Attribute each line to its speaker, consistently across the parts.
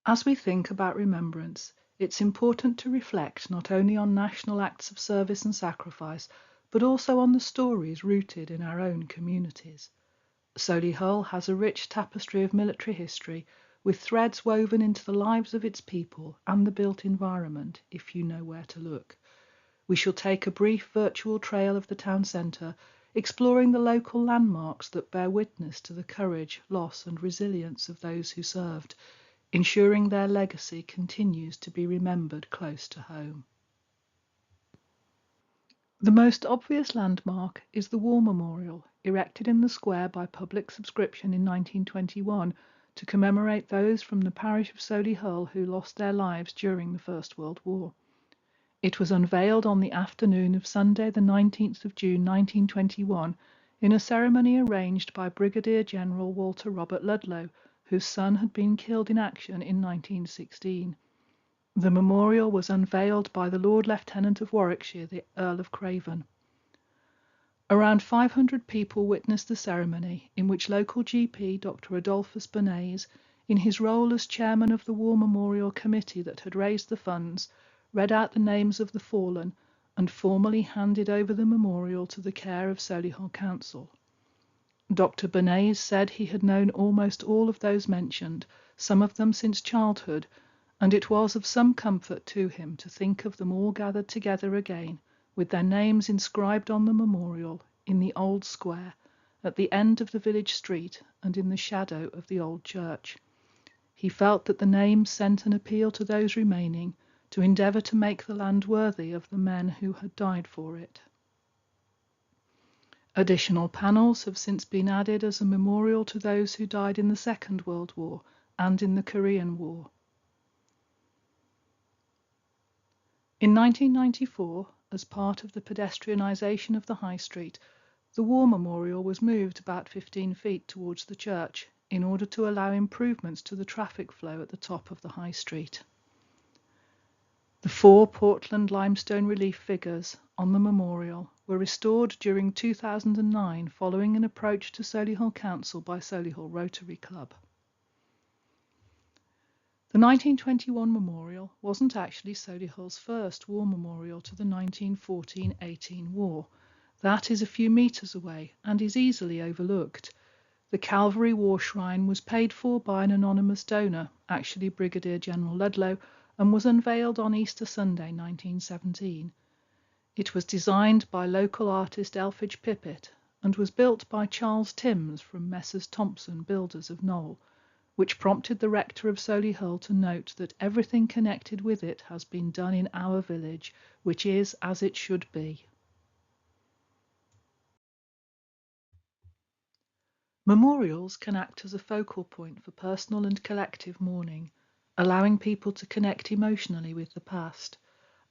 Speaker 1: As we think about remembrance, it's important to reflect not only on national acts of service and sacrifice, but also on the stories rooted in our own communities. Solihull has a rich tapestry of military history, with threads woven into the lives of its people and the built environment, if you know where to look. We shall take a brief virtual trail of the town centre, exploring the local landmarks that bear witness to the courage, loss, and resilience of those who served, ensuring their legacy continues to be remembered close to home. The most obvious landmark is the War Memorial, erected in the square by public subscription in 1921 to commemorate those from the parish of Solihull who lost their lives during the First World War. It was unveiled on the afternoon of Sunday, the 19th of June 1921, in a ceremony arranged by Brigadier General Walter Robert Ludlow, whose son had been killed in action in 1916. The memorial was unveiled by the Lord Lieutenant of Warwickshire, the Earl of Craven. Around 500 people witnessed the ceremony, in which local GP Dr. Adolphus Bernays, in his role as chairman of the War Memorial Committee that had raised the funds, read out the names of the fallen and formally handed over the memorial to the care of Solihull Council. Dr. Bernays said he had known almost all of those mentioned, some of them since childhood, and it was of some comfort to him to think of them all gathered together again, with their names inscribed on the memorial in the old square, at the end of the village street and in the shadow of the old church. He felt that the names sent an appeal to those remaining to endeavour to make the land worthy of the men who had died for it. Additional panels have since been added as a memorial to those who died in the Second World War and in the Korean War. In 1994, as part of the pedestrianisation of the High Street, the War Memorial was moved about 15 feet towards the church in order to allow improvements to the traffic flow at the top of the High Street. The 4 Portland limestone relief figures on the memorial were restored during 2009 following an approach to Solihull Council by Solihull Rotary Club. The 1921 memorial wasn't actually Solihull's first war memorial to the 1914-18 war. That is a few metres away and is easily overlooked. The Calvary War Shrine was paid for by an anonymous donor, actually Brigadier General Ludlow, and was unveiled on Easter Sunday 1917. It was designed by local artist Elphage Pippett and was built by Charles Timms from Messrs Thompson Builders of Knowle, which prompted the rector of Solihull to note that everything connected with it has been done in our village, which is as it should be. Memorials can act as a focal point for personal and collective mourning, allowing people to connect emotionally with the past.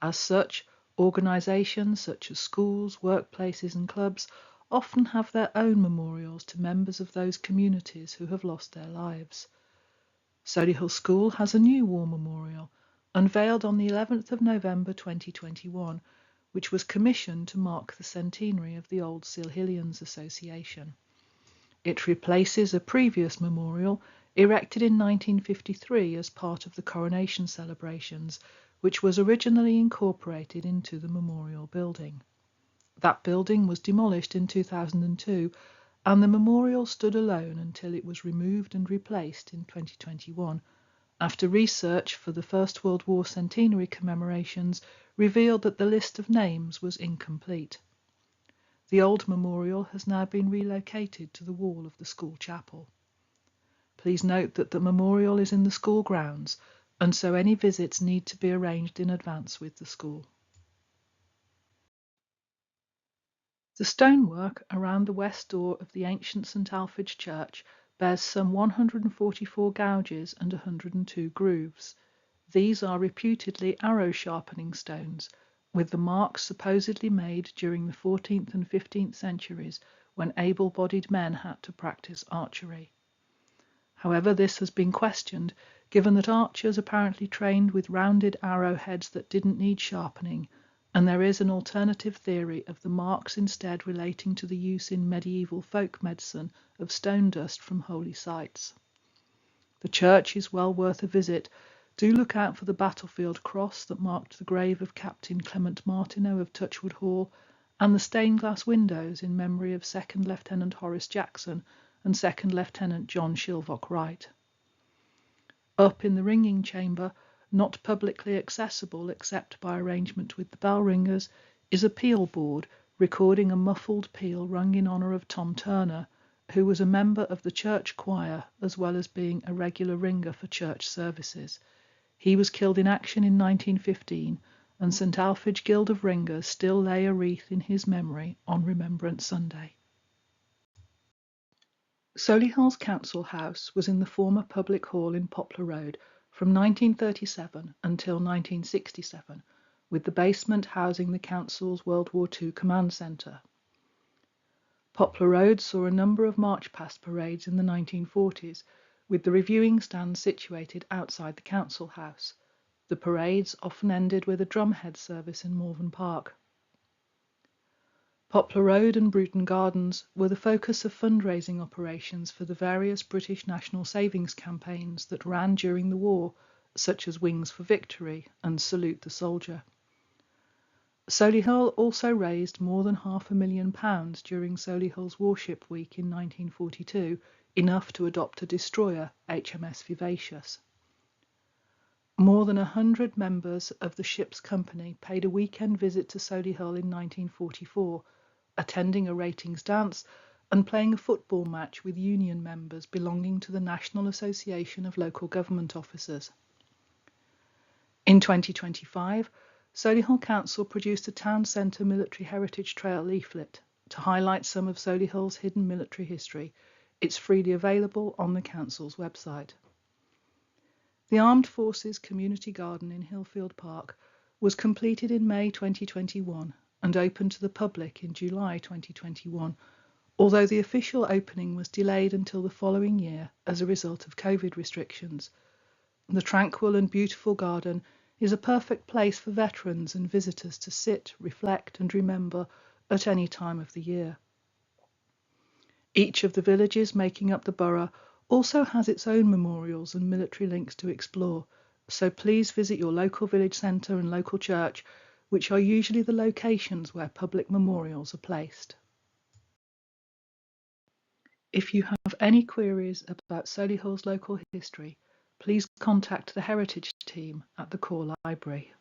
Speaker 1: As such, organisations such as schools, workplaces and clubs often have their own memorials to members of those communities who have lost their lives. Solihull School has a new war memorial, unveiled on the 11th of November 2021, which was commissioned to mark the centenary of the Old Silhillians Association. It replaces a previous memorial erected in 1953 as part of the coronation celebrations, which was originally incorporated into the memorial building. That building was demolished in 2002, and the memorial stood alone until it was removed and replaced in 2021, after research for the First World War centenary commemorations revealed that the list of names was incomplete. The old memorial has now been relocated to the wall of the school chapel. Please note that the memorial is in the school grounds, and so any visits need to be arranged in advance with the school. The stonework around the west door of the ancient St Alphage Church bears some 144 gouges and 102 grooves. These are reputedly arrow-sharpening stones, with the marks supposedly made during the 14th and 15th centuries when able-bodied men had to practice archery. However, this has been questioned, given that archers apparently trained with rounded arrowheads that didn't need sharpening, and there is an alternative theory of the marks instead relating to the use in medieval folk medicine of stone dust from holy sites. The church is well worth a visit. Do look out for the battlefield cross that marked the grave of Captain Clement Martineau of Touchwood Hall, and the stained glass windows in memory of Second Lieutenant Horace Jackson and Second Lieutenant John Shilvock Wright. Up in the ringing chamber, not publicly accessible except by arrangement with the bell ringers, is a peal board recording a muffled peal rung in honour of Tom Turner, who was a member of the church choir as well as being a regular ringer for church services. He was killed in action in 1915, and St Alphege Guild of Ringers still lay a wreath in his memory on Remembrance Sunday. Solihull's council house was in the former public hall in Poplar Road from 1937 until 1967, with the basement housing the council's World War II command centre. Poplar Road saw a number of march-past parades in the 1940s, with the reviewing stand situated outside the council house. The parades often ended with a drumhead service in Malvern Park. Poplar Road and Bruton Gardens were the focus of fundraising operations for the various British national savings campaigns that ran during the war, such as Wings for Victory and Salute the Soldier. Solihull also raised more than £500,000 during Solihull's Warship Week in 1942, enough to adopt a destroyer, HMS Vivacious. More than 100 members of the ship's company paid a weekend visit to Solihull in 1944, attending a ratings dance and playing a football match with union members belonging to the National Association of Local Government Officers. In 2025, Solihull Council produced a town centre military heritage trail leaflet to highlight some of Solihull's hidden military history. It's freely available on the council's website. The Armed Forces Community Garden in Hillfield Park was completed in May 2021 and opened to the public in July 2021, although the official opening was delayed until the following year as a result of COVID restrictions. The tranquil and beautiful garden is a perfect place for veterans and visitors to sit, reflect and remember at any time of the year. Each of the villages making up the borough also has its own memorials and military links to explore, so please visit your local village centre and local church, which are usually the locations where public memorials are placed. If you have any queries about Solihull's local history, please contact the Heritage team at the Core Library.